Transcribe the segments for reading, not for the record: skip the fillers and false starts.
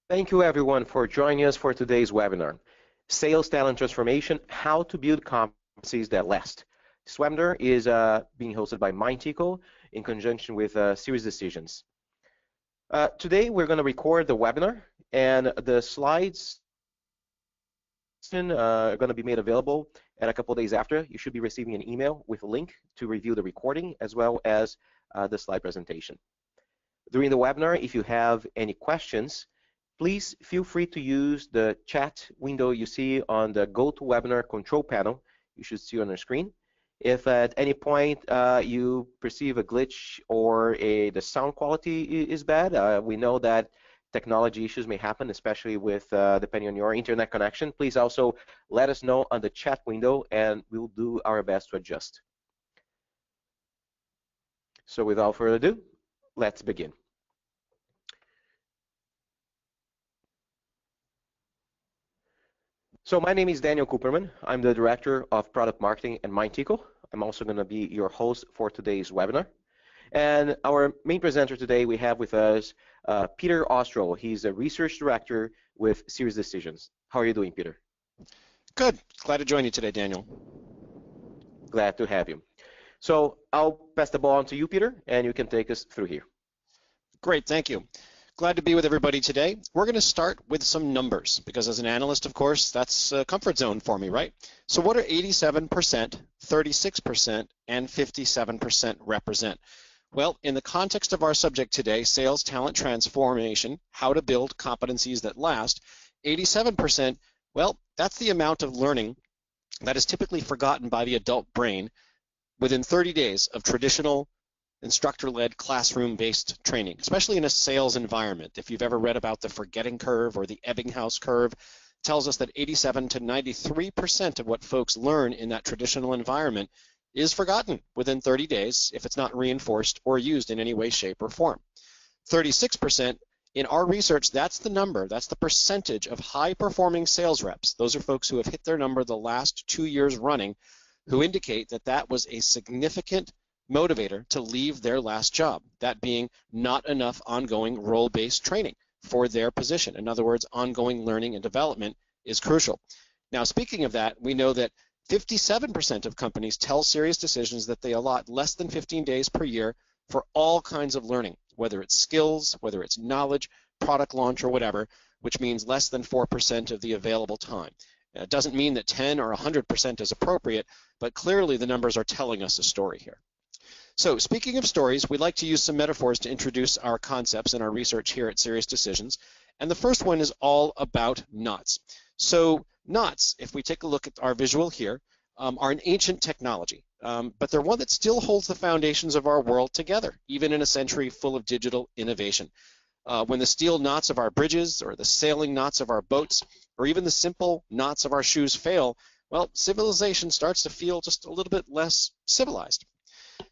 Thank you everyone for joining us for today's webinar, Sales Talent Transformation, How to Build Competencies That Last. This webinar is being hosted by MindTico in conjunction with Sirius Decisions. Today we're going to record the webinar, and the slides are going to be made available, and a couple of days after you should be receiving an email with a link to review the recording as well as the slide presentation. During the webinar, if you have any questions, please feel free to use the chat window you see on the GoToWebinar control panel. You should see on the screen. If at any point you perceive a glitch or the sound quality is bad, we know that technology issues may happen, especially with depending on your internet connection. Please also let us know on the chat window, and we'll do our best to adjust. So without further ado, let's begin. So my name is Daniel Cooperman. I'm the Director of Product Marketing at MindTico. I'm also going to be your host for today's webinar. And our main presenter today, we have with us Peter Ostrow. He's a Research Director with Sirius Decisions. How are you doing, Peter? Good. Glad to join you today, Daniel. Glad to have you. So I'll pass the ball on to you, Peter, and you can take us through here. Great. Thank you. Glad to be with everybody today. We're going to start with some numbers because as an analyst, of course, that's a comfort zone for me, right? So what are 87%, 36%, and 57% represent? Well, in the context of our subject today, sales talent transformation, how to build competencies that last, 87%, well, that's the amount of learning that is typically forgotten by the adult brain within 30 days of traditional instructor-led classroom-based training, especially in a sales environment. If you've ever read about the forgetting curve or the Ebbinghaus curve, it tells us that 87 to 93% of what folks learn in that traditional environment is forgotten within 30 days if it's not reinforced or used in any way, shape, or form. 36%, in our research, that's the number, that's the percentage of high-performing sales reps. Those are folks who have hit their number the last 2 years running, who indicate that that was a significant motivator to leave their last job, that being not enough ongoing role-based training for their position. In other words, ongoing learning and development is crucial. Now, speaking of that, we know that 57% of companies tell Sirius Decisions that they allot less than 15 days per year for all kinds of learning, whether it's skills, whether it's knowledge, product launch, or whatever, which means less than 4% of the available time. It doesn't mean that 10 or 100% is appropriate, but clearly the numbers are telling us a story here. So speaking of stories, we like to use some metaphors to introduce our concepts in our research here at Sirius Decisions. And the first one is all about knots. So knots, if we take a look at our visual here, are an ancient technology, but they're one that still holds the foundations of our world together, even in a century full of digital innovation. When the steel knots of our bridges or the sailing knots of our boats or even the simple knots of our shoes fail, well, civilization starts to feel just a little bit less civilized.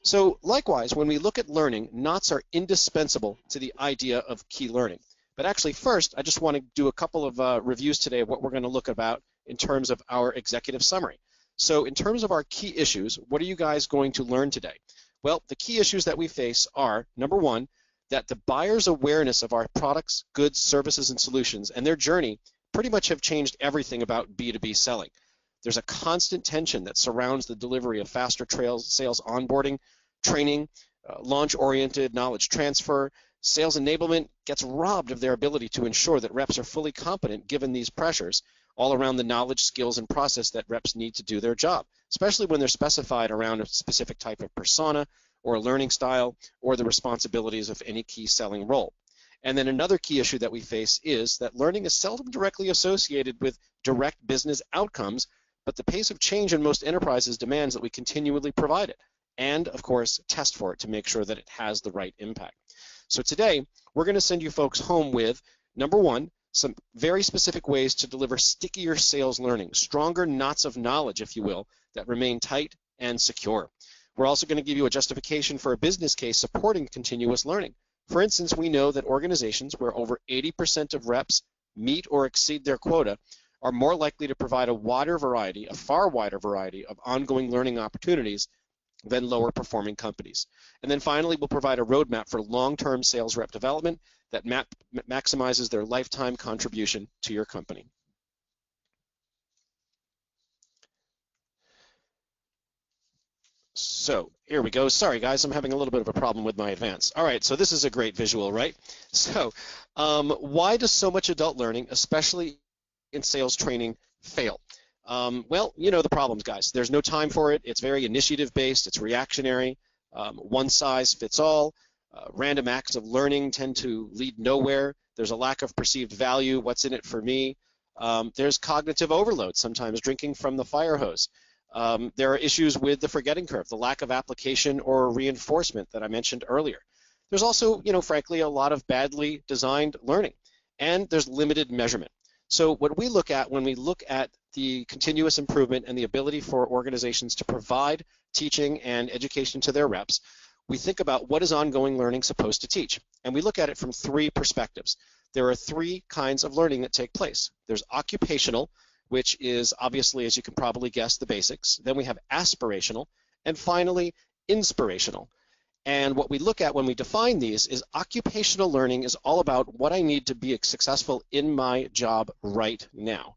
So likewise, when we look at learning, knots are indispensable to the idea of key learning. But actually first, I just want to do a couple of reviews today of what we're going to look about in terms of our executive summary. So in terms of our key issues, what are you guys going to learn today? Well, the key issues that we face are, number one, that the buyer's awareness of our products, goods, services, and solutions and their journey pretty much have changed everything about B2B selling. There's a constant tension that surrounds the delivery of faster sales onboarding, training, launch-oriented knowledge transfer. Sales enablement gets robbed of their ability to ensure that reps are fully competent given these pressures all around the knowledge, skills, and process that reps need to do their job, especially when they're specified around a specific type of persona or a learning style or the responsibilities of any key selling role. And then another key issue that we face is that learning is seldom directly associated with direct business outcomes, but the pace of change in most enterprises demands that we continually provide it and, of course, test for it to make sure that it has the right impact. So today, we're going to send you folks home with, number one, some very specific ways to deliver stickier sales learning, stronger knots of knowledge, if you will, that remain tight and secure. We're also going to give you a justification for a business case supporting continuous learning. For instance, we know that organizations where over 80% of reps meet or exceed their quota are more likely to provide a far wider variety of ongoing learning opportunities than lower performing companies. And then finally, we'll provide a roadmap for long-term sales rep development that maximizes their lifetime contribution to your company. So here we go. Sorry, guys, I'm having a little bit of a problem with my advance. All right, so this is a great visual, right? So why does so much adult learning, especially in sales training, fail? Well, you know the problems, guys. There's no time for it. It's very initiative-based. It's reactionary. One size fits all. Random acts of learning tend to lead nowhere. There's a lack of perceived value. What's in it for me? There's cognitive overload, sometimes drinking from the fire hose. There are issues with the forgetting curve, the lack of application or reinforcement that I mentioned earlier. There's also, frankly, a lot of badly designed learning, and there's limited measurement. So what we look at when we look at the continuous improvement and the ability for organizations to provide teaching and education to their reps, we think about what is ongoing learning supposed to teach. And we look at it from three perspectives. There are three kinds of learning that take place. There's occupational, which is obviously, as you can probably guess, the basics. Then we have aspirational, and finally, inspirational. And what we look at when we define these is occupational learning is all about what I need to be successful in my job right now.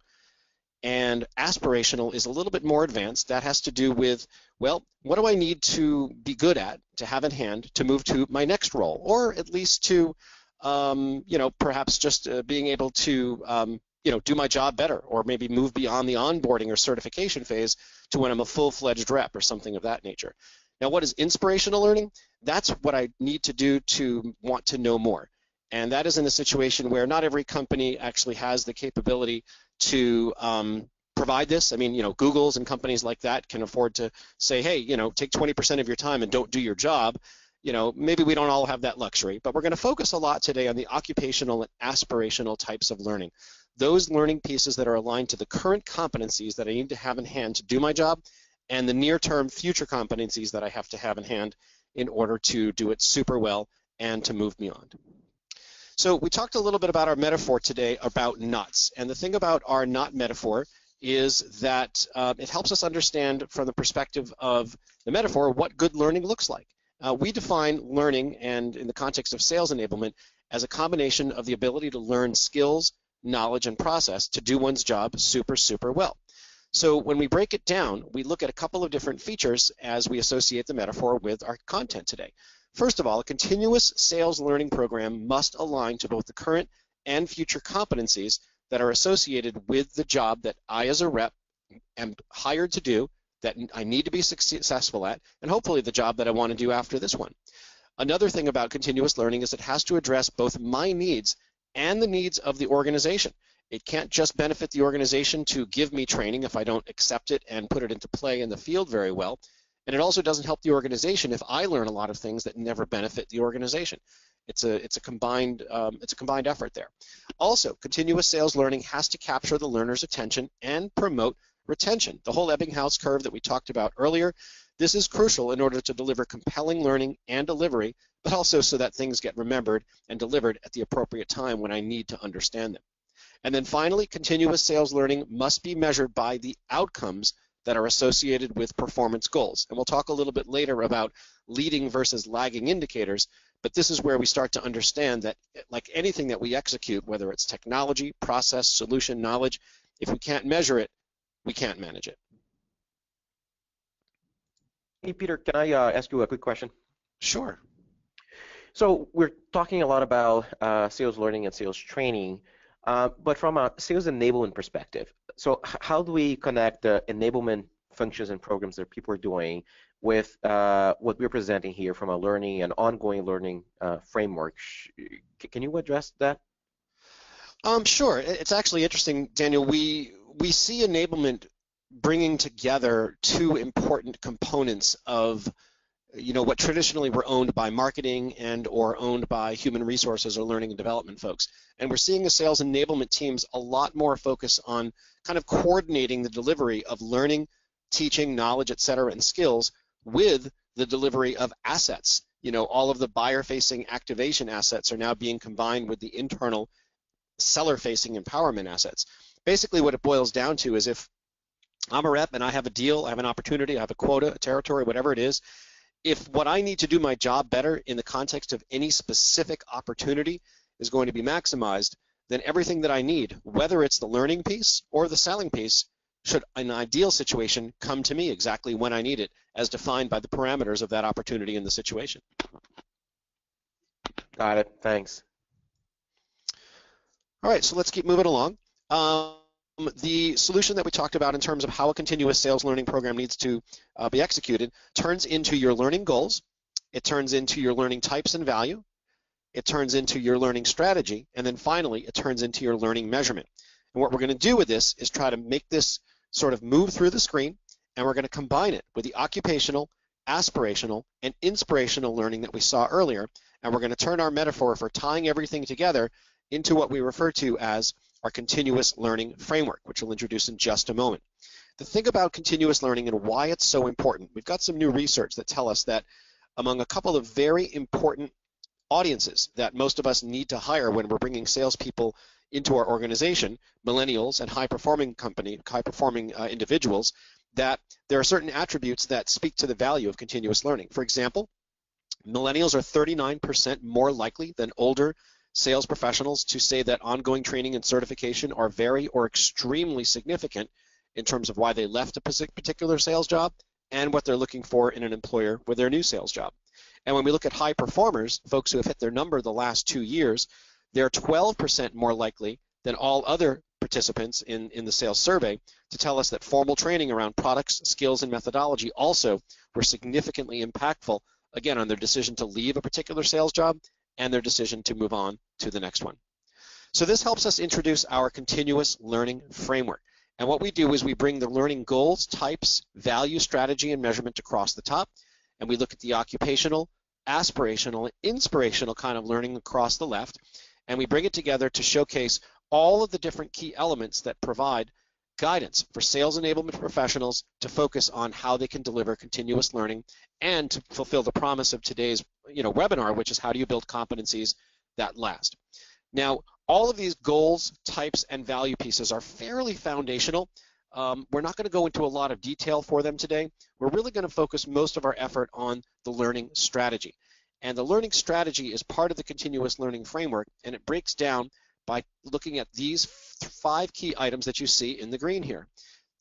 And aspirational is a little bit more advanced. That has to do with, well, what do I need to be good at, to have in hand, to move to my next role, or at least to, perhaps just being able to, do my job better, or maybe move beyond the onboarding or certification phase to when I'm a full-fledged rep or something of that nature. Now, what is inspirational learning? That's what I need to do to want to know more. And that is in a situation where not every company actually has the capability to provide this. I mean, Google's and companies like that can afford to say, hey, take 20% of your time and don't do your job. Maybe we don't all have that luxury, but we're going to focus a lot today on the occupational and aspirational types of learning. Those learning pieces that are aligned to the current competencies that I need to have in hand to do my job, and the near-term future competencies that I have to have in hand in order to do it super well and to move beyond. So we talked a little bit about our metaphor today about knots, and the thing about our knot metaphor is that it helps us understand from the perspective of the metaphor what good learning looks like. We define learning, and in the context of sales enablement, as a combination of the ability to learn skills, knowledge, and process to do one's job super, super well. So when we break it down, we look at a couple of different features as we associate the metaphor with our content today. First of all, a continuous sales learning program must align to both the current and future competencies that are associated with the job that I as a rep am hired to do, that I need to be successful at, and hopefully the job that I want to do after this one. Another thing about continuous learning is it has to address both my needs and the needs of the organization. It can't just benefit the organization to give me training if I don't accept it and put it into play in the field very well. And it also doesn't help the organization if I learn a lot of things that never benefit the organization. It's a combined effort there. Also, continuous sales learning has to capture the learner's attention and promote retention. The whole Ebbinghaus curve that we talked about earlier, this is crucial in order to deliver compelling learning and delivery, but also so that things get remembered and delivered at the appropriate time when I need to understand them. And then finally, continuous sales learning must be measured by the outcomes that are associated with performance goals. And we'll talk a little bit later about leading versus lagging indicators, but this is where we start to understand that, like anything that we execute, whether it's technology, process, solution, knowledge, if we can't measure it, we can't manage it. Hey, Peter, can I ask you a quick question? Sure. So we're talking a lot about sales learning and sales training, but from a sales enablement perspective. So how do we connect the enablement functions and programs that people are doing with what we're presenting here from a learning and ongoing learning framework? Can you address that? Sure. It's actually interesting, Daniel. We see enablement bringing together two important components of what traditionally were owned by marketing and or owned by human resources or learning and development folks. And we're seeing the sales enablement teams a lot more focus on kind of coordinating the delivery of learning, teaching, knowledge, et cetera, and skills with the delivery of assets. All of the buyer-facing activation assets are now being combined with the internal seller-facing empowerment assets. Basically what it boils down to is if I'm a rep and I have a deal, I have an opportunity, I have a quota, a territory, whatever it is. If what I need to do my job better in the context of any specific opportunity is going to be maximized, then everything that I need, whether it's the learning piece or the selling piece, should, in an ideal situation, come to me exactly when I need it, as defined by the parameters of that opportunity in the situation. Got it. Thanks. All right, so let's keep moving along. The solution that we talked about in terms of how a continuous sales learning program needs to be executed turns into your learning goals, it turns into your learning types and value, it turns into your learning strategy, and then finally it turns into your learning measurement. And what we're going to do with this is try to make this sort of move through the screen, and we're going to combine it with the occupational, aspirational, and inspirational learning that we saw earlier, and we're going to turn our metaphor for tying everything together into what we refer to as our continuous learning framework, which we'll introduce in just a moment. The thing about continuous learning and why it's so important, we've got some new research that tell us that among a couple of very important audiences that most of us need to hire when we're bringing salespeople into our organization, millennials and high-performing individuals, that there are certain attributes that speak to the value of continuous learning. For example, millennials are 39% more likely than older sales professionals to say that ongoing training and certification are very or extremely significant in terms of why they left a particular sales job and what they're looking for in an employer with their new sales job. And when we look at high performers, folks who have hit their number the last 2 years, they're 12% more likely than all other participants in the sales survey to tell us that formal training around products, skills, and methodology also were significantly impactful, again, on their decision to leave a particular sales job and their decision to move on to the next one. So this helps us introduce our continuous learning framework. And what we do is we bring the learning goals, types, value, strategy, and measurement across the top, and we look at the occupational, aspirational, and inspirational kind of learning across the left, and we bring it together to showcase all of the different key elements that provide guidance for sales enablement professionals to focus on how they can deliver continuous learning and to fulfill the promise of today's webinar, which is how do you build competencies that last. Now, all of these goals, types, and value pieces are fairly foundational. We're not going to go into a lot of detail for them today. We're really going to focus most of our effort on the learning strategy. And the learning strategy is part of the continuous learning framework, and it breaks down by looking at these 5 key items that you see in the green here.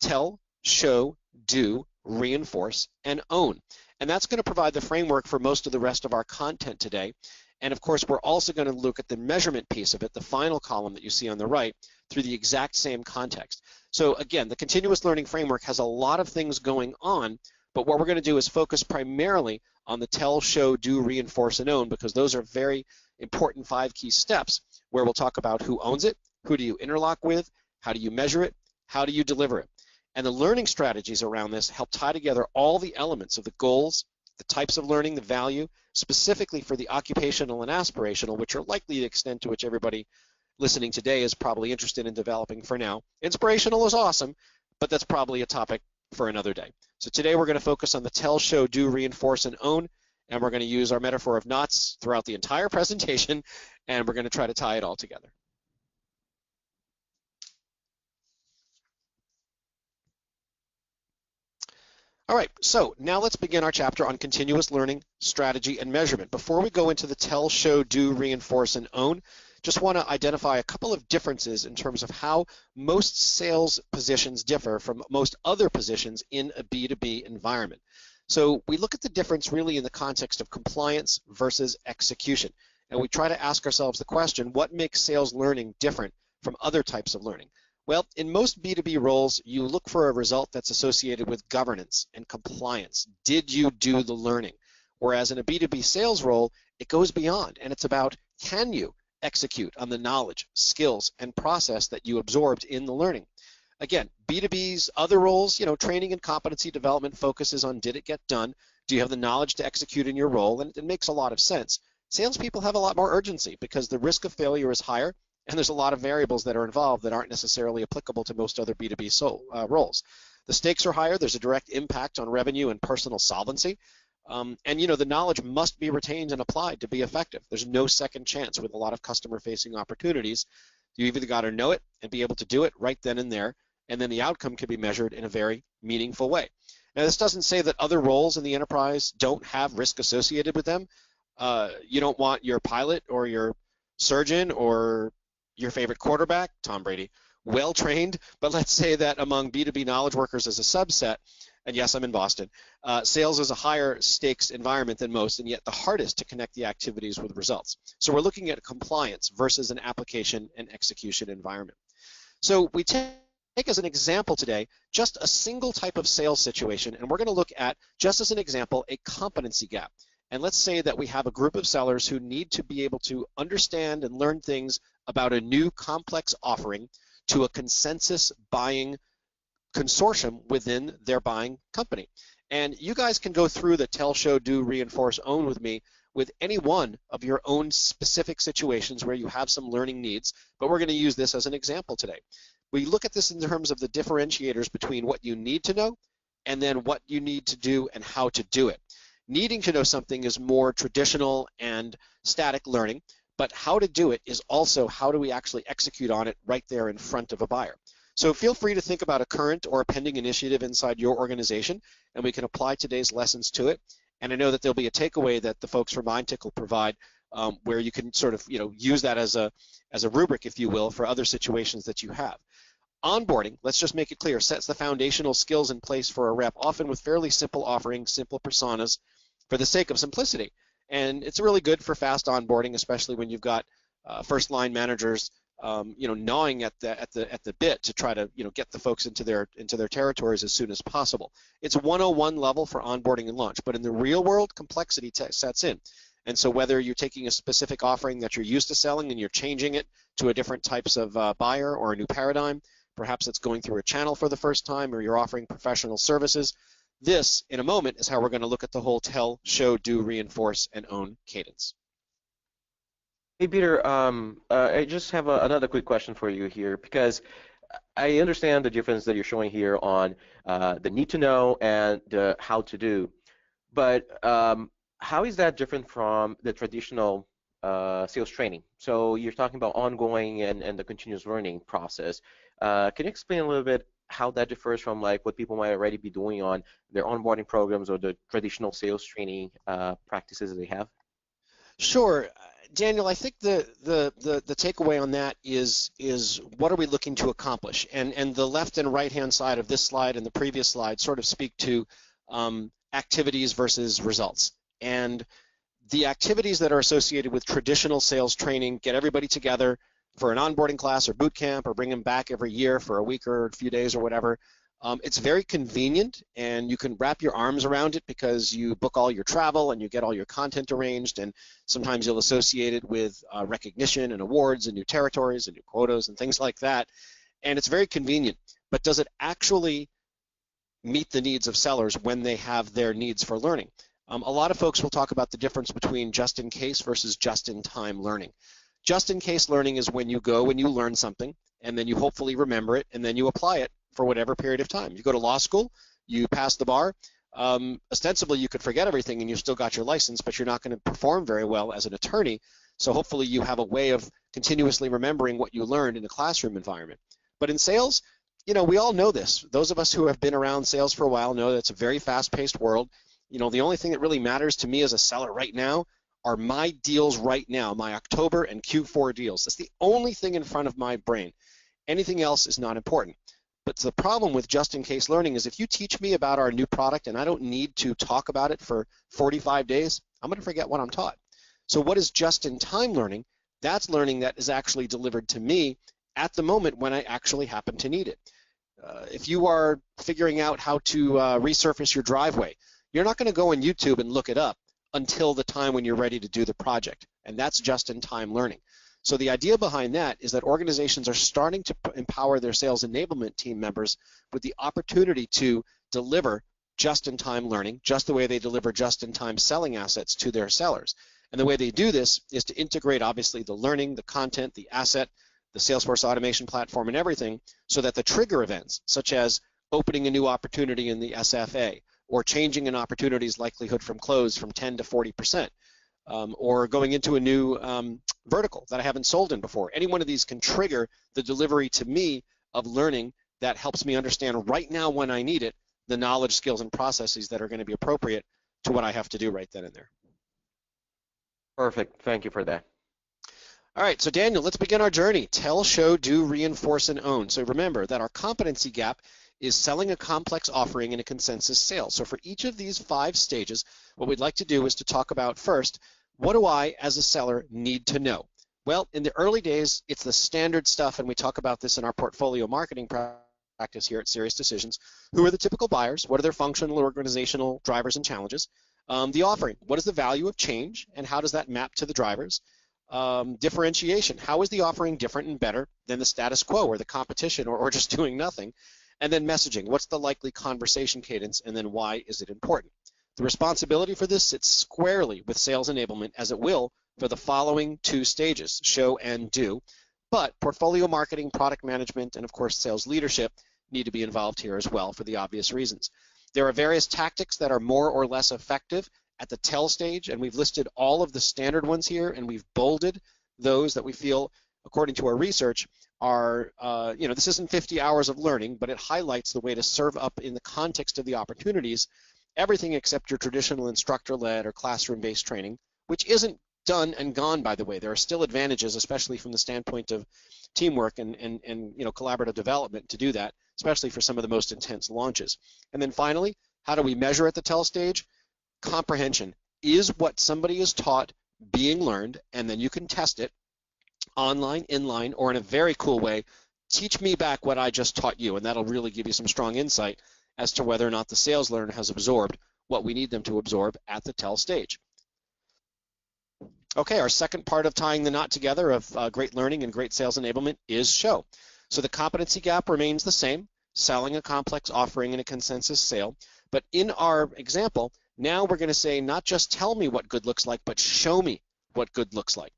Tell, show, do, reinforce, and own. And that's going to provide the framework for most of the rest of our content today. And of course, we're also going to look at the measurement piece of it, the final column that you see on the right, through the exact same context. So again, the continuous learning framework has a lot of things going on, but what we're going to do is focus primarily on the tell, show, do, reinforce, and own, because those are very important 5 key steps where we'll talk about who owns it, who do you interlock with, how do you measure it, how do you deliver it. And the learning strategies around this help tie together all the elements of the goals, the types of learning, the value, specifically for the occupational and aspirational, which are likely the extent to which everybody listening today is probably interested in developing for now. Inspirational is awesome, but that's probably a topic for another day. So today we're going to focus on the tell, show, do, reinforce, and own, and we're going to use our metaphor of knots throughout the entire presentation, and we're going to try to tie it all together. All right, so now let's begin our chapter on continuous learning, strategy, and measurement. Before we go into the tell, show, do, reinforce, and own, just want to identify a couple of differences in terms of how most sales positions differ from most other positions in a B2B environment. So we look at the difference really in the context of compliance versus execution. And we try to ask ourselves the question, what makes sales learning different from other types of learning? Well, in most B2B roles, you look for a result that's associated with governance and compliance. Did you do the learning? Whereas in a B2B sales role, it goes beyond, and it's about, can you execute on the knowledge, skills, and process that you absorbed in the learning? Again, B2B's other roles, training and competency development focuses on, did it get done? Do you have the knowledge to execute in your role? And it makes a lot of sense. Salespeople have a lot more urgency because the risk of failure is higher, and there's a lot of variables that are involved that aren't necessarily applicable to most other B2B roles. The stakes are higher. There's a direct impact on revenue and personal solvency. And the knowledge must be retained and applied to be effective. There's no second chance with a lot of customer-facing opportunities. You either got to know it and be able to do it right then and there, and then the outcome can be measured in a very meaningful way. Now, this doesn't say that other roles in the enterprise don't have risk associated with them. You don't want your pilot or your surgeon or your favorite quarterback, Tom Brady, well trained, but let's say that among B2B knowledge workers as a subset, and yes, I'm in Boston, sales is a higher stakes environment than most, and yet the hardest to connect the activities with results. So we're looking at compliance versus an application and execution environment. So we take as an example today just a single type of sales situation, and we're going to look at, just as an example, a competency gap. And let's say that we have a group of sellers who need to be able to understand and learn things about a new complex offering to a consensus buying consortium within their buying company. And you guys can go through the tell, show, do, reinforce, own with me with any one of your own specific situations where you have some learning needs, but we're going to use this as an example today. We look at this in terms of the differentiators between what you need to know and then what you need to do and how to do it. Needing to know something is more traditional and static learning, but how to do it is also how do we actually execute on it right there in front of a buyer. So feel free to think about a current or a pending initiative inside your organization, and we can apply today's lessons to it. And I know that there'll be a takeaway that the folks from MindTick will provide where you can sort of use that as a rubric, if you will, for other situations that you have. Onboarding, let's just make it clear, sets the foundational skills in place for a rep, often with fairly simple offerings, simple personas, for the sake of simplicity. And it's really good for fast onboarding, especially when you've got first-line managers, gnawing at the bit to try to get the folks into their territories as soon as possible. It's 101 level for onboarding and launch, but in the real world, complexity sets in. And so whether you're taking a specific offering that you're used to selling and you're changing it to a different types of buyer or a new paradigm, perhaps it's going through a channel for the first time, or you're offering professional services. This, in a moment, is how we're going to look at the whole tell, show, do, reinforce, and own cadence. Hey, Peter, I just have another quick question for you here, because I understand the difference that you're showing here on the need to know and the how to do, but how is that different from the traditional sales training? So you're talking about ongoing and the continuous learning process. Can you explain a little bit how that differs from like what people might already be doing on their onboarding programs or the traditional sales training practices that they have? Sure. Daniel, I think the takeaway on that is what are we looking to accomplish? And the left and right hand side of this slide and the previous slide sort of speak to activities versus results. And the activities that are associated with traditional sales training, get everybody together for an onboarding class or boot camp, or bring them back every year for a week or a few days or whatever. It's very convenient, and you can wrap your arms around it because you book all your travel and you get all your content arranged, and sometimes you'll associate it with recognition and awards and new territories and new quotas and things like that. And it's very convenient, but does it actually meet the needs of sellers when they have their needs for learning? A lot of folks will talk about the difference between just-in-case versus just-in-time learning. Just-in-case learning is when you go and you learn something, and then you hopefully remember it, and then you apply it for whatever period of time. You go to law school, you pass the bar, ostensibly you could forget everything and you still got your license, but you're not going to perform very well as an attorney, so hopefully you have a way of continuously remembering what you learned in a classroom environment. But in sales, we all know this. Those of us who have been around sales for a while know that it's a very fast-paced world. The only thing that really matters to me as a seller right now are my deals right now, my October and Q4 deals. That's the only thing in front of my brain. Anything else is not important. But the problem with just-in-case learning is if you teach me about our new product and I don't need to talk about it for 45 days, I'm going to forget what I'm taught. So what is just-in-time learning? That's learning that is actually delivered to me at the moment when I actually happen to need it. If you are figuring out how to resurface your driveway, you're not going to go on YouTube and look it up until the time when you're ready to do the project, and that's just-in-time learning. So the idea behind that is that organizations are starting to empower their sales enablement team members with the opportunity to deliver just-in-time learning, just the way they deliver just-in-time selling assets to their sellers. And the way they do this is to integrate, obviously, the learning, the content, the asset, the Salesforce automation platform, and everything, so that the trigger events, such as opening a new opportunity in the SFA, or changing an opportunity's likelihood from close from 10 to 40%, or going into a new vertical that I haven't sold in before. Any one of these can trigger the delivery to me of learning that helps me understand right now when I need it, the knowledge, skills, and processes that are going to be appropriate to what I have to do right then and there. Perfect. Thank you for that. All right, so Daniel, let's begin our journey. Tell, show, do, reinforce, and own. So remember that our competency gap is selling a complex offering in a consensus sale. So for each of these 5 stages, what we'd like to do is to talk about first, what do I as a seller need to know? Well, in the early days, it's the standard stuff, and we talk about this in our portfolio marketing practice here at Sirius Decisions. Who are the typical buyers? What are their functional or organizational drivers and challenges? The offering, what is the value of change, and how does that map to the drivers? Differentiation, how is the offering different and better than the status quo or the competition or just doing nothing? And then messaging, what's the likely conversation cadence, and then why is it important? The responsibility for this sits squarely with sales enablement, as it will for the following 2 stages, show and do. But portfolio marketing, product management, and of course sales leadership need to be involved here as well for the obvious reasons. There are various tactics that are more or less effective at the tell stage, and we've listed all of the standard ones here, and we've bolded those that we feel, according to our research, are, this isn't 50 hours of learning, but it highlights the way to serve up in the context of the opportunities everything except your traditional instructor-led or classroom-based training, which isn't done and gone, by the way. There are still advantages, especially from the standpoint of teamwork and collaborative development to do that, especially for some of the most intense launches. And then finally, how do we measure at the tell stage? Comprehension. Is what somebody is taught being learned, and then you can test it online, inline, or in a very cool way. Teach me back what I just taught you, and that'll really give you some strong insight as to whether or not the sales learner has absorbed what we need them to absorb at the tell stage. Okay, our second part of tying the knot together of great learning and great sales enablement is show. So the competency gap remains the same, selling a complex offering in a consensus sale. But in our example, now we're going to say not just tell me what good looks like, but show me what good looks like.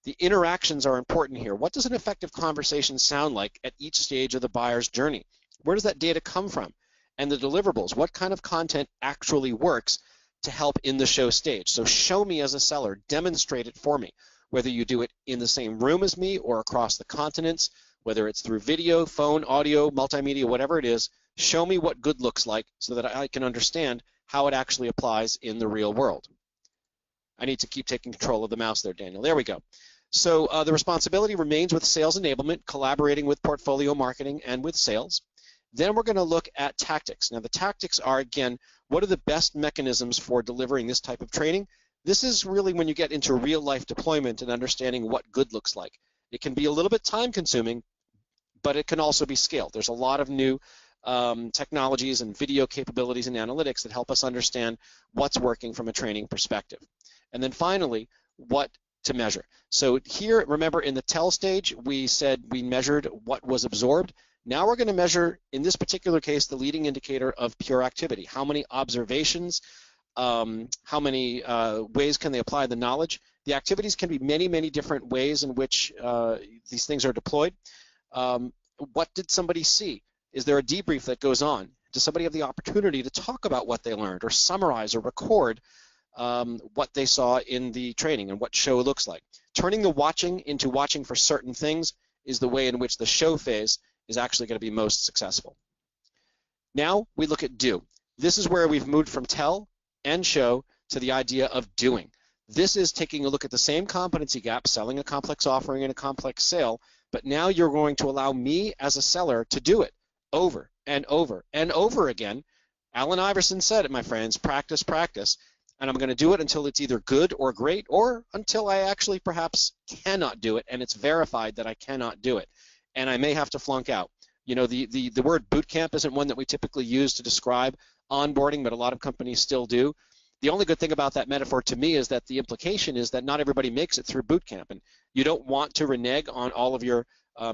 The interactions are important here. What does an effective conversation sound like at each stage of the buyer's journey? Where does that data come from? And the deliverables, what kind of content actually works to help in the show stage? So show me as a seller, demonstrate it for me, whether you do it in the same room as me or across the continents, whether it's through video, phone, audio, multimedia, whatever it is, show me what good looks like so that I can understand how it actually applies in the real world. I need to keep taking control of the mouse there, Daniel. There we go. So the responsibility remains with sales enablement, collaborating with portfolio marketing and with sales. Then we're going to look at tactics. Now the tactics are, again, what are the best mechanisms for delivering this type of training? This is really when you get into real life deployment and understanding what good looks like. It can be a little bit time consuming, but it can also be scaled. There's a lot of new technologies and video capabilities and analytics that help us understand what's working from a training perspective. And then finally, what to measure. So here, remember, in the tell stage, we said we measured what was absorbed. Now we're going to measure, in this particular case, the leading indicator of pure activity. How many observations, how many ways can they apply the knowledge? The activities can be many, many different ways in which these things are deployed. What did somebody see? Is there a debrief that goes on? Does somebody have the opportunity to talk about what they learned or summarize or record what they saw in the training and what show looks like? Turning the watching into watching for certain things is the way in which the show phase is actually going to be most successful. Now we look at do. This is where we've moved from tell and show to the idea of doing. This is taking a look at the same competency gap, selling a complex offering in a complex sale, but now you're going to allow me as a seller to do it over and over and over again. Allen Iverson said it, my friends, practice, practice, and I'm going to do it until it's either good or great, or until I actually perhaps cannot do it and it's verified that I cannot do it, and I may have to flunk out. You know, the word boot camp isn't one that we typically use to describe onboarding, but a lot of companies still do. The only good thing about that metaphor to me is that the implication is that not everybody makes it through boot camp, and you don't want to renege on all of your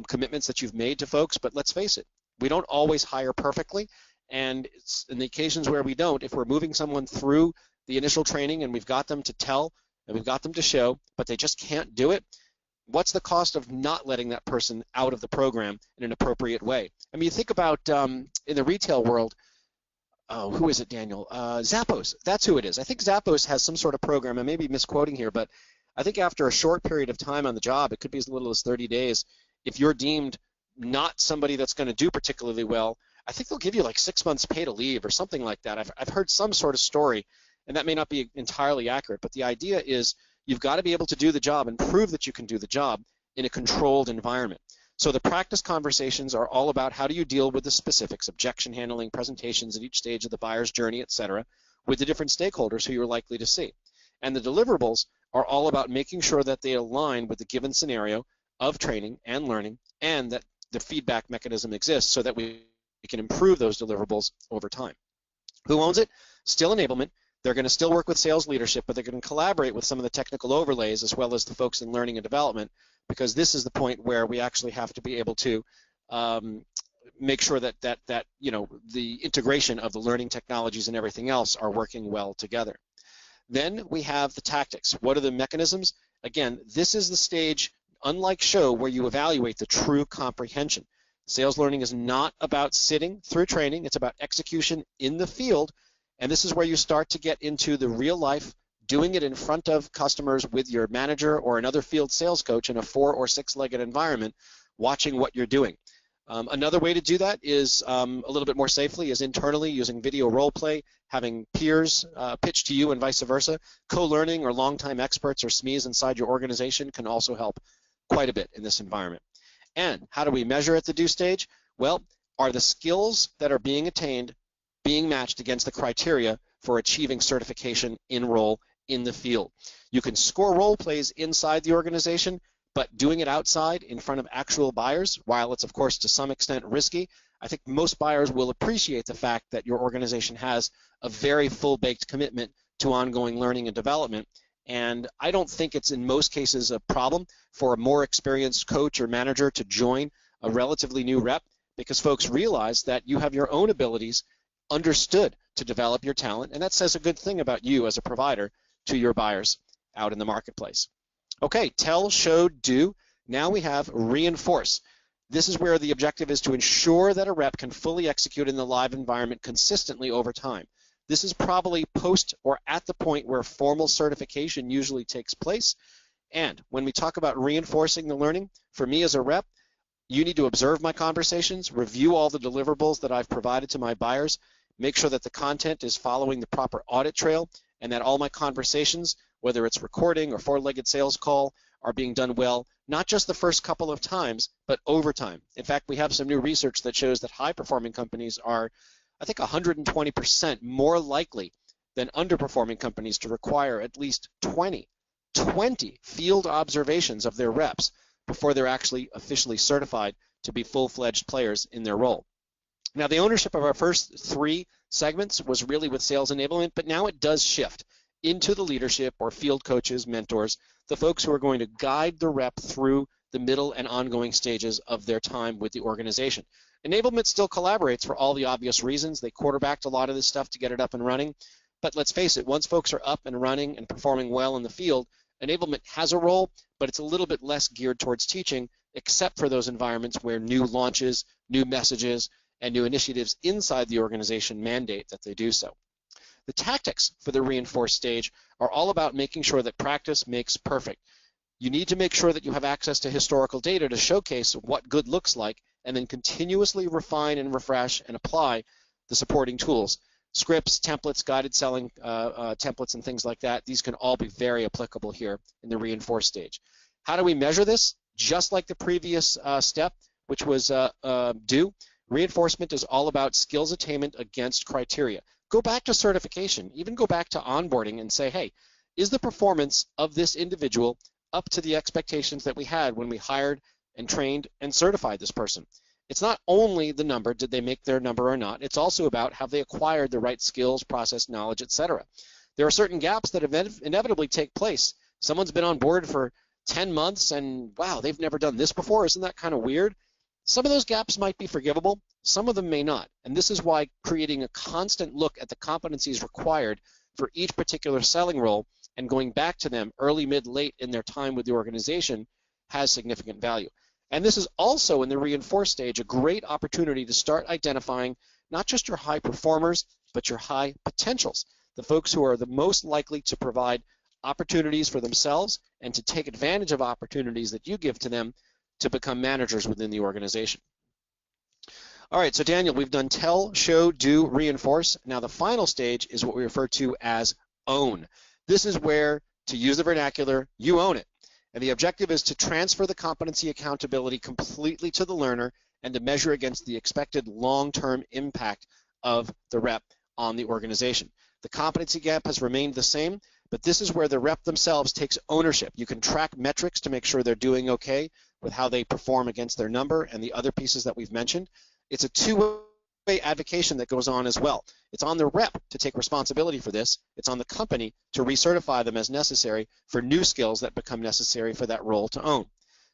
commitments that you've made to folks, but let's face it, we don't always hire perfectly, and it's in the occasions where we don't, if we're moving someone through the initial training and we've got them to tell and we've got them to show, but they just can't do it, what's the cost of not letting that person out of the program in an appropriate way? I mean, you think about in the retail world, who is it, Daniel? Zappos, that's who it is. I think Zappos has some sort of program. I may be misquoting here, but I think after a short period of time on the job, it could be as little as 30 days, if you're deemed not somebody that's going to do particularly well, I think they'll give you like 6 months pay to leave or something like that. I've heard some sort of story, and that may not be entirely accurate, but the idea is you've got to be able to do the job and prove that you can do the job in a controlled environment. So the practice conversations are all about how do you deal with the specifics, objection handling, presentations at each stage of the buyer's journey, etc., with the different stakeholders who you're likely to see. And the deliverables are all about making sure that they align with the given scenario of training and learning, and that the feedback mechanism exists so that we can improve those deliverables over time. Who owns it? Still enablement. They're going to still work with sales leadership, but they're going to collaborate with some of the technical overlays as well as the folks in learning and development, because this is the point where we actually have to be able to make sure that the integration of the learning technologies and everything else are working well together. Then we have the tactics. What are the mechanisms? Again, this is the stage, unlike show, where you evaluate the true comprehension. Sales learning is not about sitting through training. It's about execution in the field, and this is where you start to get into the real life, doing it in front of customers with your manager or another field sales coach in a 4- or 6-legged environment, watching what you're doing. Another way to do that is a little bit more safely is internally using video role play, having peers pitch to you and vice versa. Co-learning or longtime experts or SMEs inside your organization can also help quite a bit in this environment. And how do we measure at the do stage? Well, are the skills that are being attained being matched against the criteria for achieving certification in role in the field? You can score role plays inside the organization, but doing it outside in front of actual buyers, while it's of course to some extent risky, I think most buyers will appreciate the fact that your organization has a very full-baked commitment to ongoing learning and development. And I don't think it's in most cases a problem for a more experienced coach or manager to join a relatively new rep, because folks realize that you have your own abilities understood to develop your talent, and that says a good thing about you as a provider to your buyers out in the marketplace. Okay, tell, show, do. Now we have reinforce. This is where the objective is to ensure that a rep can fully execute in the live environment consistently over time. This is probably post or at the point where formal certification usually takes place. And when we talk about reinforcing the learning, for me as a rep, you need to observe my conversations, review all the deliverables that I've provided to my buyers, make sure that the content is following the proper audit trail, and that all my conversations, whether it's recording or 4-legged sales call, are being done well, not just the first couple of times, but over time. In fact, we have some new research that shows that high-performing companies are, I think, 120% more likely than underperforming companies to require at least 20 field observations of their reps before they're actually officially certified to be full-fledged players in their role. Now, the ownership of our first 3 segments was really with sales enablement, but now it does shift into the leadership or field coaches, mentors, the folks who are going to guide the rep through the middle and ongoing stages of their time with the organization. Enablement still collaborates for all the obvious reasons. They quarterbacked a lot of this stuff to get it up and running. But let's face it, once folks are up and running and performing well in the field, enablement has a role, but it's a little bit less geared towards teaching, except for those environments where new launches, new messages, and new initiatives inside the organization mandate that they do so. The tactics for the reinforced stage are all about making sure that practice makes perfect. You need to make sure that you have access to historical data to showcase what good looks like, and then continuously refine and refresh and apply the supporting tools. Scripts, templates, guided selling templates, and things like that, these can all be very applicable here in the reinforced stage. How do we measure this? Just like the previous step, which was do, reinforcement is all about skills attainment against criteria. Go back to certification, even go back to onboarding and say, hey, is the performance of this individual up to the expectations that we had when we hired and trained and certified this person? It's not only the number, did they make their number or not, it's also about have they acquired the right skills, process, knowledge, etc. There are certain gaps that inevitably take place. Someone's been on board for 10 months and wow, they've never done this before, isn't that kind of weird? Some of those gaps might be forgivable, some of them may not, and this is why creating a constant look at the competencies required for each particular selling role and going back to them early, mid, late in their time with the organization has significant value. And this is also in the reinforced stage a great opportunity to start identifying not just your high performers, but your high potentials, the folks who are the most likely to provide opportunities for themselves and to take advantage of opportunities that you give to them to become managers within the organization. All right, so Daniel, we've done tell, show, do, reinforce. Now the final stage is what we refer to as own. This is where, to use the vernacular, you own it. And the objective is to transfer the competency accountability completely to the learner and to measure against the expected long-term impact of the rep on the organization. The competency gap has remained the same, but this is where the rep themselves takes ownership. You can track metrics to make sure they're doing okay with how they perform against their number and the other pieces that we've mentioned. It's a two-way advocation that goes on as well. It's on the rep to take responsibility for this. It's on the company to recertify them as necessary for new skills that become necessary for that role to own.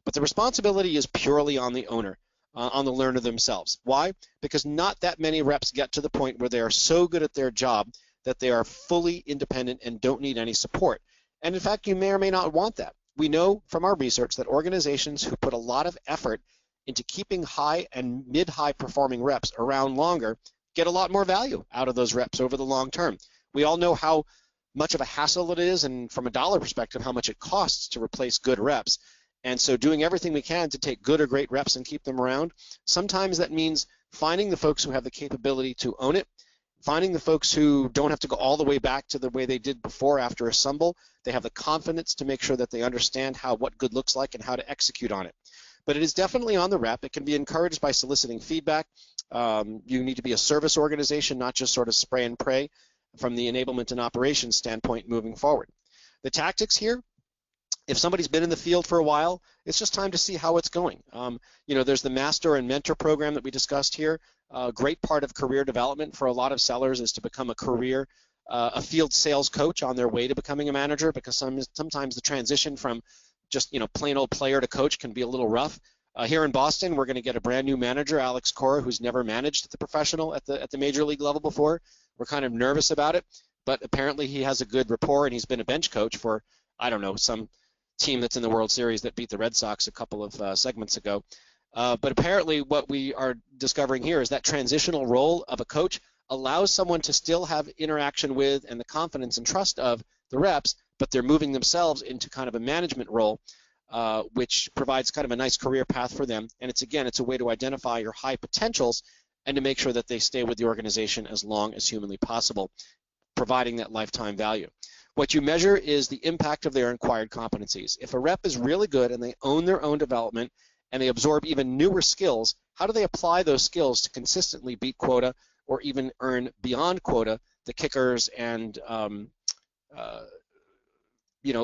But the responsibility is purely on the owner, on the learner themselves. Why? Because not that many reps get to the point where they are so good at their job that they are fully independent and don't need any support. And in fact, you may or may not want that. We know from our research that organizations who put a lot of effort into keeping high and mid-high performing reps around longer get a lot more value out of those reps over the long term. We all know how much of a hassle it is, and from a dollar perspective, how much it costs to replace good reps. And so doing everything we can to take good or great reps and keep them around, sometimes that means finding the folks who have the capability to own it, finding the folks who don't have to go all the way back to the way they did before after Assemble. They have the confidence to make sure that they understand what good looks like and how to execute on it. But it is definitely on the rep. It can be encouraged by soliciting feedback. You need to be a service organization, not just sort of spray and pray from the enablement and operations standpoint moving forward. The tactics here, if somebody's been in the field for a while, it's just time to see how it's going. There's the master and mentor program that we discussed here. A great part of career development for a lot of sellers is to become a field sales coach on their way to becoming a manager, because sometimes the transition from just plain old player to coach can be a little rough. Here in Boston, we're going to get a brand new manager, Alex Cora, who's never managed at the professional at the major league level before. We're kind of nervous about it, but apparently he has a good rapport, and he's been a bench coach for, I don't know, some team that's in the World Series that beat the Red Sox a couple of segments ago. But apparently what we are discovering here is that transitional role of a coach allows someone to still have interaction with and the confidence and trust of the reps, but they're moving themselves into kind of a management role, which provides kind of a nice career path for them. And it's a way to identify your high potentials and to make sure that they stay with the organization as long as humanly possible, providing that lifetime value. What you measure is the impact of their acquired competencies. If a rep is really good and they own their own development and they absorb even newer skills, how do they apply those skills to consistently beat quota or even earn beyond quota the kickers and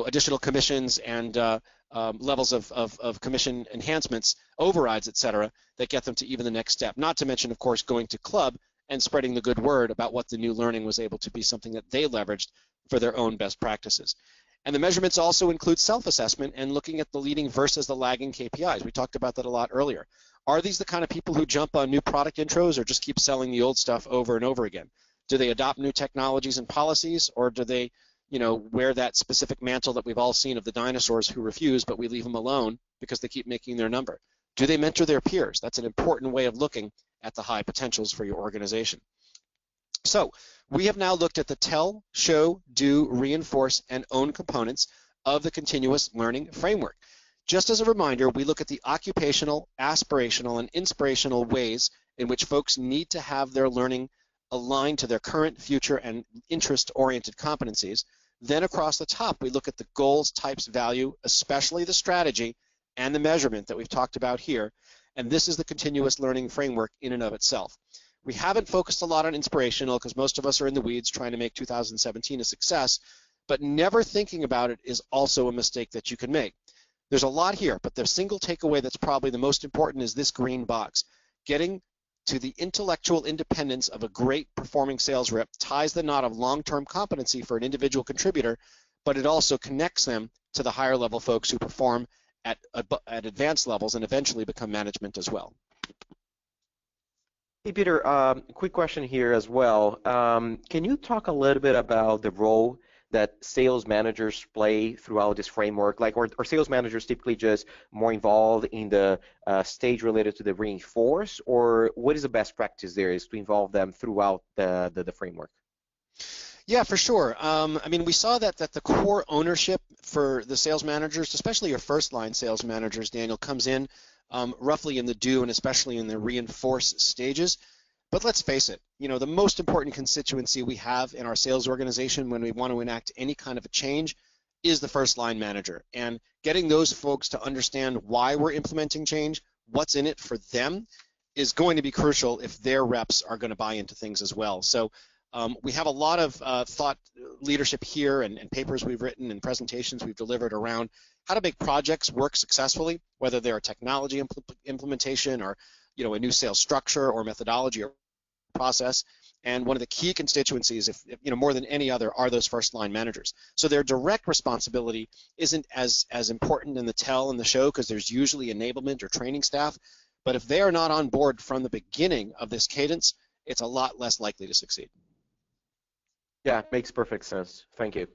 additional commissions and levels of commission enhancements, overrides, etc., that get them to even the next step. Not to mention, of course, going to club and spreading the good word about what the new learning was able to be something that they leveraged for their own best practices. And the measurements also include self-assessment and looking at the leading versus the lagging KPIs. We talked about that a lot earlier. Are these the kind of people who jump on new product intros or just keep selling the old stuff over and over again? Do they adopt new technologies and policies, or do they wear that specific mantle that we've all seen of the dinosaurs who refuse, but we leave them alone because they keep making their number? Do they mentor their peers? That's an important way of looking at the high potentials for your organization. So we have now looked at the tell, show, do, reinforce, and own components of the continuous learning framework. Just as a reminder, we look at the occupational, aspirational, and inspirational ways in which folks need to have their learning aligned to their current, future, and interest-oriented competencies. Then across the top, we look at the goals, types, value, especially the strategy and the measurement that we've talked about here. And this is the continuous learning framework in and of itself. We haven't focused a lot on inspirational because most of us are in the weeds trying to make 2017 a success, but never thinking about it is also a mistake that you can make. There's a lot here, but the single takeaway that's probably the most important is this green box. Getting to the intellectual independence of a great performing sales rep ties the knot of long-term competency for an individual contributor, but it also connects them to the higher level folks who perform at advanced levels and eventually become management as well. Hey, Peter, quick question here as well. Can you talk a little bit about the role that sales managers play throughout this framework? Like, are sales managers typically just more involved in the stage related to the reinforce, or what is the best practice there is to involve them throughout the framework? Yeah, for sure. I mean, we saw that the core ownership for the sales managers, especially your first line sales managers, Daniel, comes in roughly in the do and especially in the reinforce stages. But let's face it, the most important constituency we have in our sales organization when we want to enact any kind of a change is the first line manager. And getting those folks to understand why we're implementing change, what's in it for them, is going to be crucial if their reps are going to buy into things as well. So we have a lot of thought leadership here and papers we've written and presentations we've delivered around how to make projects work successfully, whether they're a technology implementation or a new sales structure or methodology or process. And one of the key constituencies, if more than any other, are those first line managers. So their direct responsibility isn't as important in the tell and the show because there's usually enablement or training staff. But if they are not on board from the beginning of this cadence, it's a lot less likely to succeed. Yeah, it makes perfect sense. Thank you.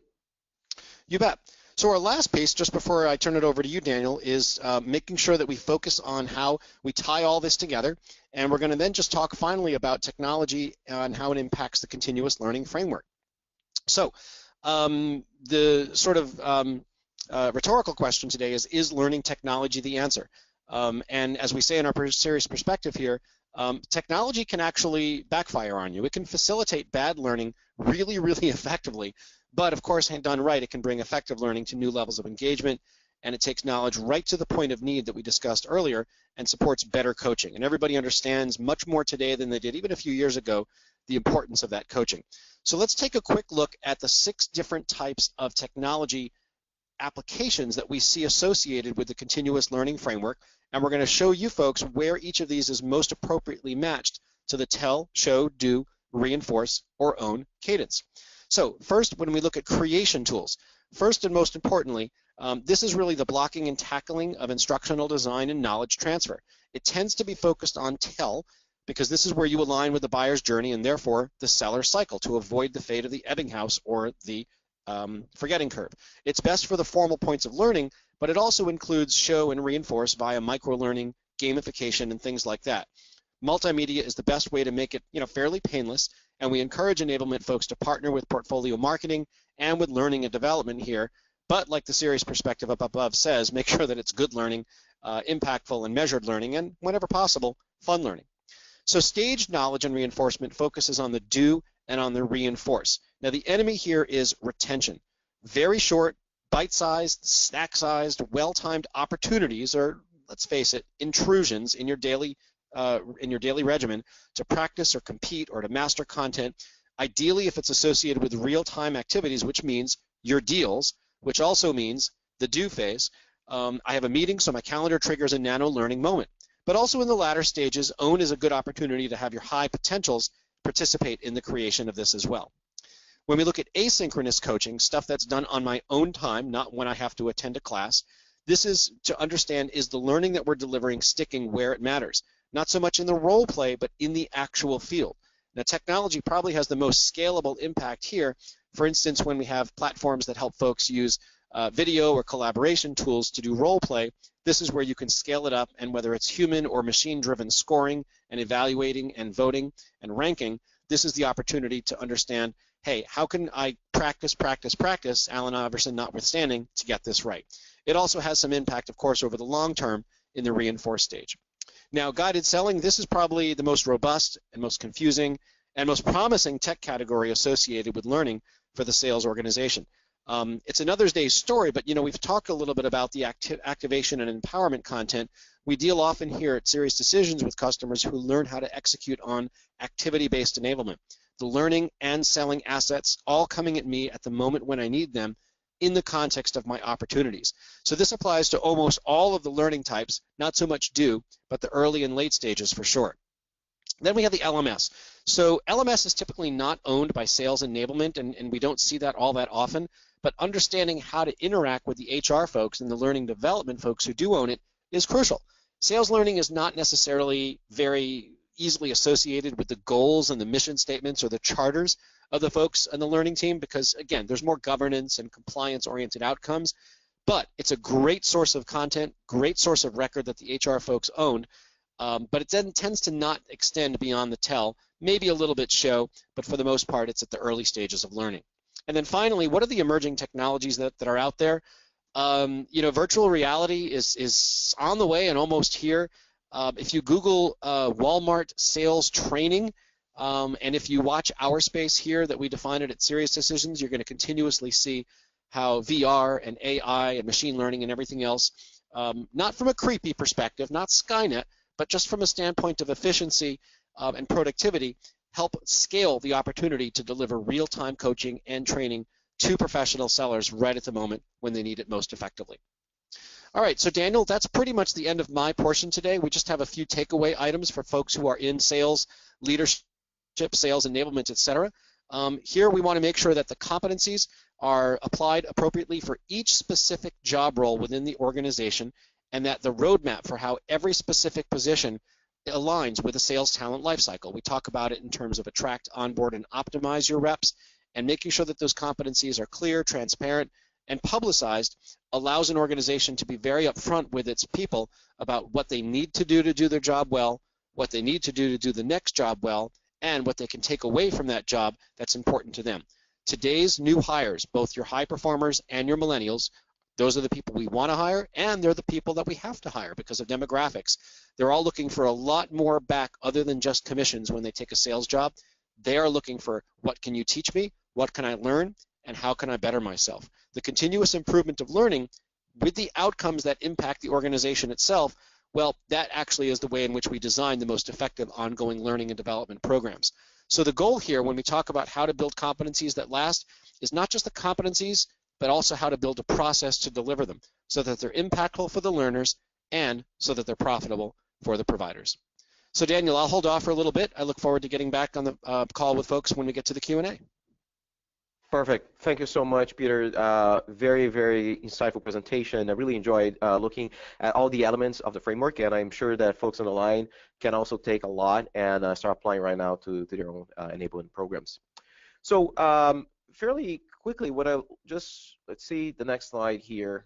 You bet. So our last piece, just before I turn it over to you, Daniel, is making sure that we focus on how we tie all this together. And we're going to then just talk finally about technology and how it impacts the continuous learning framework. So the sort of rhetorical question today is learning technology the answer? And as we say in our serious perspective here, technology can actually backfire on you. It can facilitate bad learning really, really effectively. But of course, done right, it can bring effective learning to new levels of engagement, and it takes knowledge right to the point of need that we discussed earlier and supports better coaching. And everybody understands much more today than they did even a few years ago the importance of that coaching. So let's take a quick look at the 6 different types of technology applications that we see associated with the continuous learning framework, and we're going to show you folks where each of these is most appropriately matched to the tell, show, do, reinforce, or own cadence. So first, when we look at creation tools, first and most importantly, this is really the blocking and tackling of instructional design and knowledge transfer. It tends to be focused on tell because this is where you align with the buyer's journey and therefore the seller's cycle to avoid the fate of the Ebbinghaus or the forgetting curve. It's best for the formal points of learning, but it also includes show and reinforce via micro-learning, gamification, and things like that. Multimedia is the best way to make it fairly painless, and we encourage enablement folks to partner with portfolio marketing and with learning and development here. But like the Sirius perspective up above says, make sure that it's good learning, impactful and measured learning, and whenever possible, fun learning. So staged knowledge and reinforcement focuses on the do and on the reinforce. Now the enemy here is retention. Very short, bite-sized, snack-sized, well-timed opportunities, or let's face it, intrusions in your daily regimen to practice or compete or to master content, ideally if it's associated with real-time activities, which means your deals, which also means the do phase. I have a meeting, so my calendar triggers a nano-learning moment. But also in the latter stages, own is a good opportunity to have your high potentials participate in the creation of this as well. When we look at asynchronous coaching, stuff that's done on my own time, not when I have to attend a class, this is to understand, is the learning that we're delivering sticking where it matters? Not so much in the role play, but in the actual field. Now, technology probably has the most scalable impact here. For instance, when we have platforms that help folks use video or collaboration tools to do role play, this is where you can scale it up, and whether it's human or machine-driven scoring and evaluating and voting and ranking, this is the opportunity to understand, hey, how can I practice, Allen Iverson notwithstanding, to get this right? It also has some impact, of course, over the long term in the reinforced stage. Now, guided selling, this is probably the most robust and most confusing and most promising tech category associated with learning for the sales organization. It's another day's story, but we've talked a little bit about the activation and empowerment content. We deal often here at Sirius Decisions with customers who learn how to execute on activity-based enablement. The learning and selling assets all coming at me at the moment when I need them in the context of my opportunities. So this applies to almost all of the learning types, not so much do, but the early and late stages for sure. Then we have the LMS. So LMS is typically not owned by sales enablement, and we don't see that all that often, but understanding how to interact with the HR folks and the learning development folks who do own it is crucial. Sales learning is not necessarily very easily associated with the goals and the mission statements or the charters of the folks on the learning team because, again, there's more governance and compliance-oriented outcomes, but it's a great source of content, great source of record that the HR folks own, but it then tends to not extend beyond the tell, maybe a little bit show, but for the most part, it's at the early stages of learning. And then finally, what are the emerging technologies that are out there? Virtual reality is on the way and almost here. If you Google Walmart sales training, and if you watch our space here that we define it at Sirius Decisions, you're going to continuously see how VR and AI and machine learning and everything else, not from a creepy perspective, not Skynet, but just from a standpoint of efficiency and productivity, help scale the opportunity to deliver real-time coaching and training to professional sellers right at the moment when they need it most effectively. All right, so Daniel, that's pretty much the end of my portion today. We just have a few takeaway items for folks who are in sales, leadership, sales enablement, etc. Here we want to make sure that the competencies are applied appropriately for each specific job role within the organization, and that the roadmap for how every specific position aligns with the sales talent lifecycle. We talk about it in terms of attract, onboard, and optimize your reps, and making sure that those competencies are clear, transparent, and publicized allows an organization to be very upfront with its people about what they need to do their job well, what they need to do the next job well, and what they can take away from that job that's important to them. Today's new hires, both your high performers and your millennials, those are the people we want to hire, and they're the people that we have to hire because of demographics. They're all looking for a lot more back other than just commissions when they take a sales job. They are looking for, what can you teach me? What can I learn? And how can I better myself? The continuous improvement of learning with the outcomes that impact the organization itself, well, that actually is the way in which we design the most effective ongoing learning and development programs. So the goal here when we talk about how to build competencies that last is not just the competencies, but also how to build a process to deliver them so that they're impactful for the learners and so that they're profitable for the providers. So Daniel, I'll hold off for a little bit. I look forward to getting back on the call with folks when we get to the Q&A. Perfect. Thank you so much, Peter. Very, very insightful presentation. I really enjoyed looking at all the elements of the framework, and I'm sure that folks on the line can also take a lot and start applying right now to their own enablement programs. So fairly quickly, let's see the next slide here.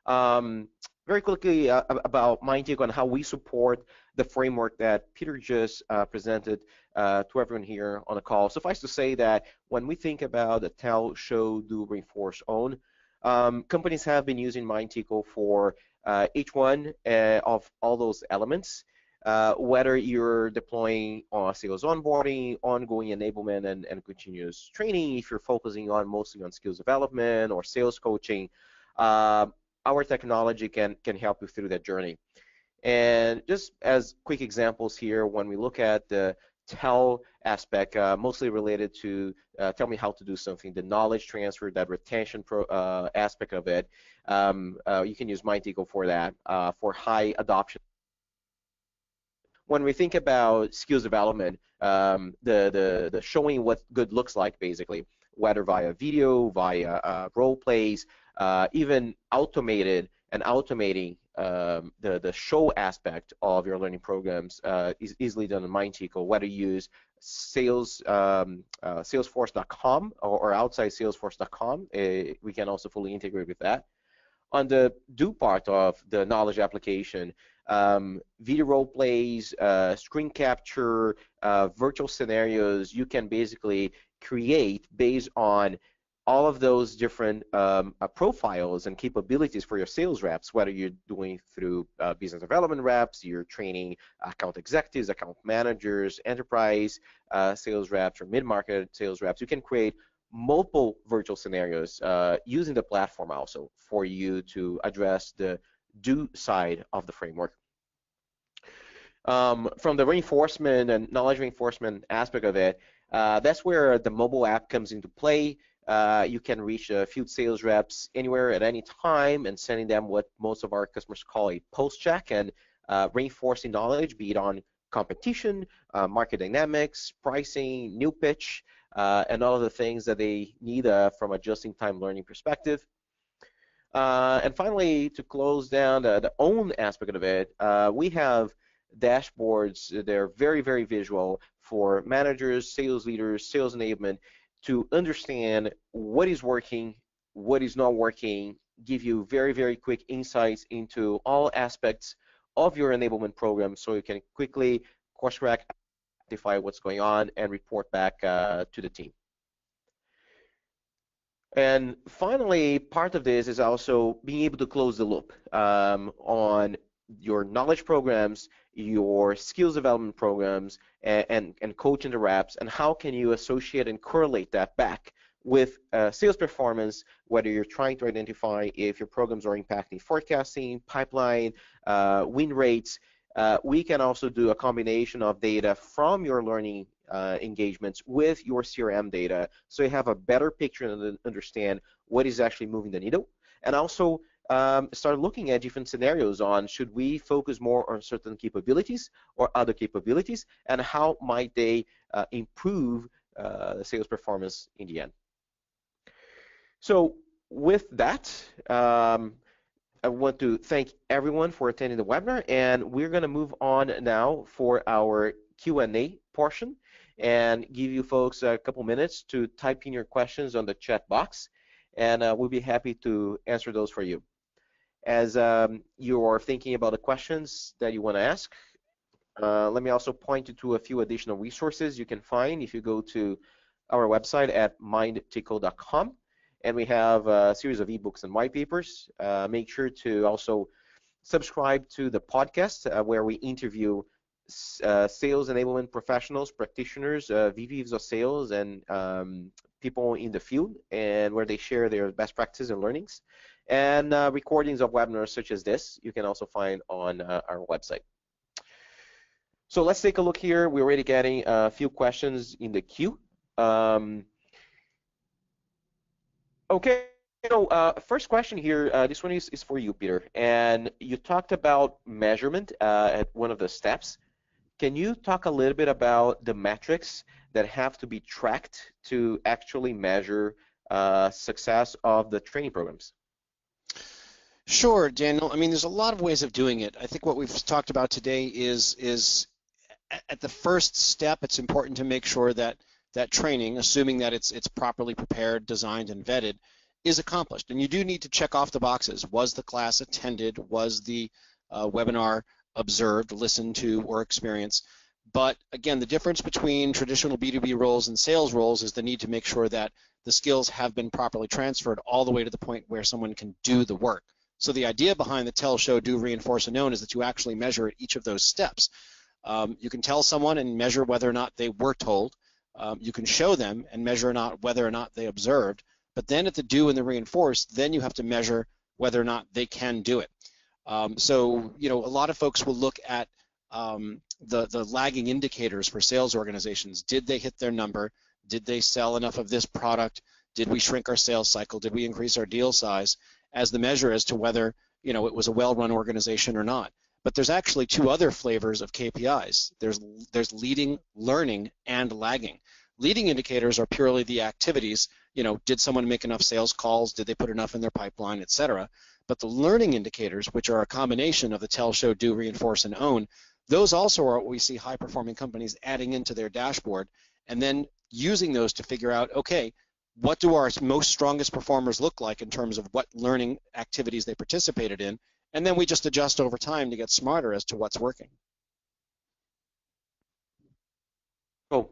Very quickly about my take on how we support the framework that Peter just presented to everyone here on the call. Suffice to say that when we think about the tell, show, do, reinforce, own, companies have been using MindTickle for each one of all those elements, whether you're deploying sales onboarding, ongoing enablement, and continuous training, if you're focusing mostly on skills development or sales coaching, our technology can help you through that journey. And just as quick examples here, when we look at the tell aspect, mostly related to tell me how to do something, the knowledge transfer, that retention aspect of it, you can use MindTickle for that, for high adoption. When we think about skills development, the showing what good looks like, basically, whether via video, via role plays, even automating the show aspect of your learning programs is easily done in MindTickle, whether you use Salesforce.com or outside Salesforce.com. We can also fully integrate with that. On the do part of the knowledge application, video role plays, screen capture, virtual scenarios, you can basically create based on all of those different profiles and capabilities for your sales reps, whether you're doing through business development reps, you're training account executives, account managers, enterprise sales reps, or mid-market sales reps. You can create multiple virtual scenarios using the platform also for you to address the do side of the framework. From the reinforcement and knowledge reinforcement aspect of it, that's where the mobile app comes into play. You can reach field sales reps anywhere at any time and sending them what most of our customers call a post check and reinforcing knowledge, be it on competition, market dynamics, pricing, new pitch, and all of the things that they need from a just-in-time learning perspective. And finally, to close down the own aspect of it, we have dashboards. They're very, very visual for managers, sales leaders, sales enablement to understand what is working, what is not working, give you very, very quick insights into all aspects of your enablement program so you can quickly course correct, identify what's going on, and report back to the team. And finally, part of this is also being able to close the loop on your knowledge programs, your skills development programs, and coaching the reps, and how can you associate and correlate that back with sales performance, whether you're trying to identify if your programs are impacting forecasting, pipeline, win rates. We can also do a combination of data from your learning engagements with your CRM data, so you have a better picture and understand what is actually moving the needle. And also start looking at different scenarios on should we focus more on certain capabilities or other capabilities, and how might they improve sales performance in the end. So with that, I want to thank everyone for attending the webinar, and we're going to move on now for our Q&A portion and give you folks a couple minutes to type in your questions on the chat box, and we'll be happy to answer those for you. As you are thinking about the questions that you want to ask, let me also point you to a few additional resources you can find if you go to our website at mindtico.com. And we have a series of ebooks and white papers. Make sure to also subscribe to the podcast where we interview sales enablement professionals, practitioners, VPs of sales, and people in the field, and where they share their best practices and learnings. And recordings of webinars such as this you can also find on our website. So let's take a look here. We're already getting a few questions in the queue. Okay, so first question here, this one is for you, Peter. And you talked about measurement at one of the steps. Can you talk a little bit about the metrics that have to be tracked to actually measure success of the training programs? Sure, Daniel. I mean, there's a lot of ways of doing it. I think what we've talked about today is at the first step, it's important to make sure that that training, assuming that it's properly prepared, designed, and vetted, is accomplished. And you do need to check off the boxes. Was the class attended? Was the webinar observed, listened to, or experienced? But again, the difference between traditional B2B roles and sales roles is the need to make sure that the skills have been properly transferred all the way to the point where someone can do the work. So the idea behind the tell, show, do, reinforce, and own is that you actually measure at each of those steps. You can tell someone and measure whether or not they were told. You can show them and measure whether or not they observed, but then at the do and the reinforce, then you have to measure whether or not they can do it. So, you know, a lot of folks will look at the lagging indicators for sales organizations. Did they hit their number? Did they sell enough of this product? Did we shrink our sales cycle? Did we increase our deal size? As the measure as to whether, you know, it was a well-run organization or not. But there's actually two other flavors of KPIs. There's leading, learning, and lagging. Leading indicators are purely the activities. You know, did someone make enough sales calls? Did they put enough in their pipeline, et cetera? But the learning indicators, which are a combination of the tell, show, do, reinforce, and own, those also are what we see high-performing companies adding into their dashboard and then using those to figure out, okay, what do our most strongest performers look like in terms of what learning activities they participated in? And then we just adjust over time to get smarter as to what's working. Oh,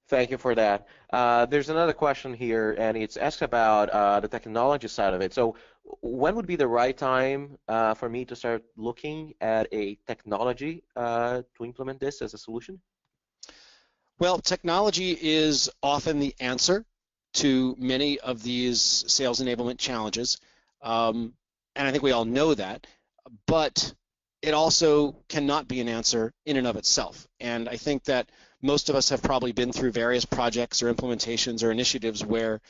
thank you for that. There's another question here, and it's asked about the technology side of it. So when would be the right time for me to start looking at a technology to implement this as a solution? Well, technology is often the answer to many of these sales enablement challenges, and I think we all know that. But it also cannot be an answer in and of itself. And I think that most of us have probably been through various projects or implementations or initiatives where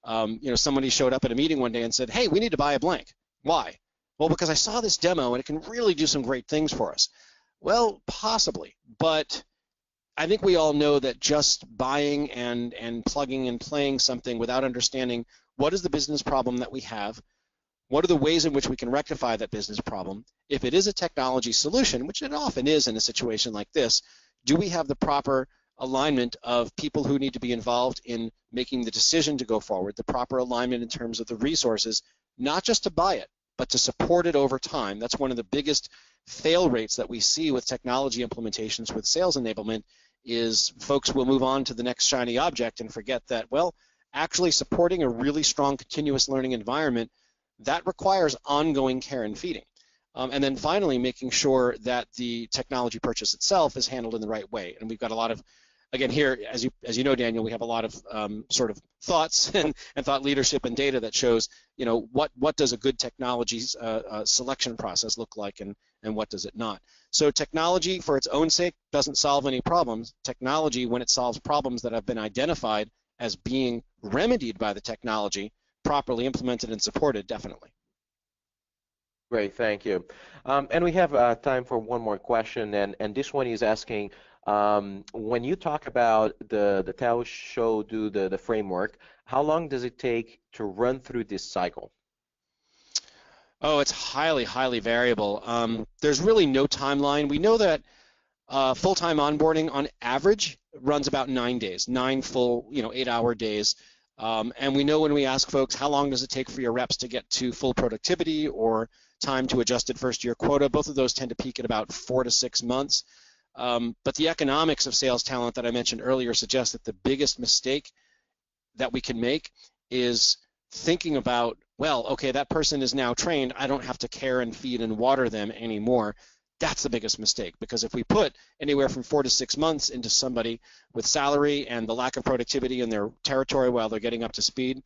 you know, somebody showed up at a meeting one day and said, hey, we need to buy a blank. Why? Well, because I saw this demo and it can really do some great things for us. Well, possibly, but I think we all know that just buying and plugging and playing something without understanding what is the business problem that we have, what are the ways in which we can rectify that business problem? If it is a technology solution, which it often is in a situation like this, do we have the proper alignment of people who need to be involved in making the decision to go forward, the proper alignment in terms of the resources, not just to buy it, but to support it over time? That's one of the biggest fail rates that we see with technology implementations with sales enablement is folks will move on to the next shiny object and forget that, well, actually supporting a really strong continuous learning environment, that requires ongoing care and feeding. And then finally, making sure that the technology purchase itself is handled in the right way. And we've got a lot of, again, here, as you know, Daniel, we have a lot of sort of thoughts and thought leadership and data that shows, you know, what does a good technology selection process look like, and what does it not. So technology, for its own sake, doesn't solve any problems. Technology, when it solves problems that have been identified as being remedied by the technology, properly implemented and supported, definitely. Great, thank you. And we have time for one more question, and this one is asking, when you talk about the tell, show, do, the framework, how long does it take to run through this cycle? Oh, it's highly, highly variable. There's really no timeline. We know that full-time onboarding on average runs about 9 days, 9 full, 8-hour days. And we know when we ask folks, how long does it take for your reps to get to full productivity or time to adjusted first-year quota, both of those tend to peak at about 4 to 6 months. But the economics of sales talent that I mentioned earlier suggest that the biggest mistake that we can make is thinking about, well, okay, that person is now trained, I don't have to care and feed and water them anymore. That's the biggest mistake, because if we put anywhere from 4 to 6 months into somebody with salary and the lack of productivity in their territory while they're getting up to speed,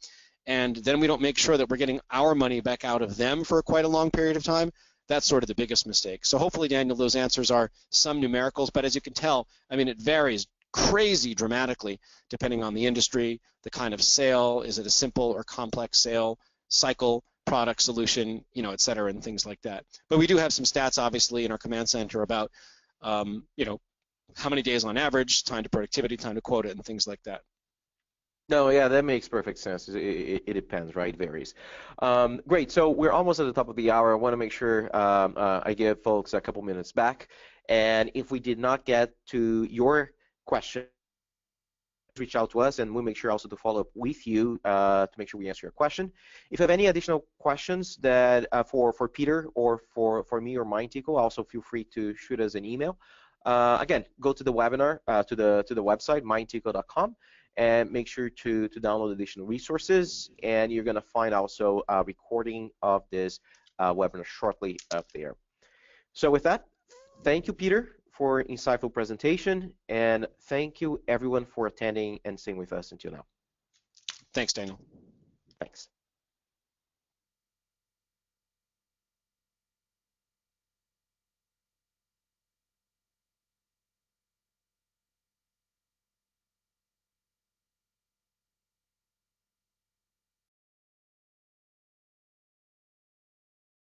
and then we don't make sure that we're getting our money back out of them for quite a long period of time, that's sort of the biggest mistake. So hopefully, Daniel, those answers are some numericals, but as you can tell, I mean, it varies crazy dramatically depending on the industry, the kind of sale, is it a simple or complex sale, cycle, product, solution, et cetera, and things like that. But we do have some stats, obviously, in our command center about, how many days on average, time to productivity, time to quota, and things like that. No, yeah, that makes perfect sense. It depends, right? It varies. Great. So we're almost at the top of the hour. I want to make sure I give folks a couple minutes back. And if we did not get to your question, reach out to us, and we'll make sure also to follow up with you to make sure we answer your question. If you have any additional questions that for Peter or for me or MindTico, also feel free to shoot us an email. Again, go to the webinar, to the website, mindtico.com. And make sure to download additional resources, and you're going to find also a recording of this webinar shortly up there. So with that, thank you, Peter, for insightful presentation, and thank you everyone for attending and staying with us until now. Thanks, Daniel. Thanks.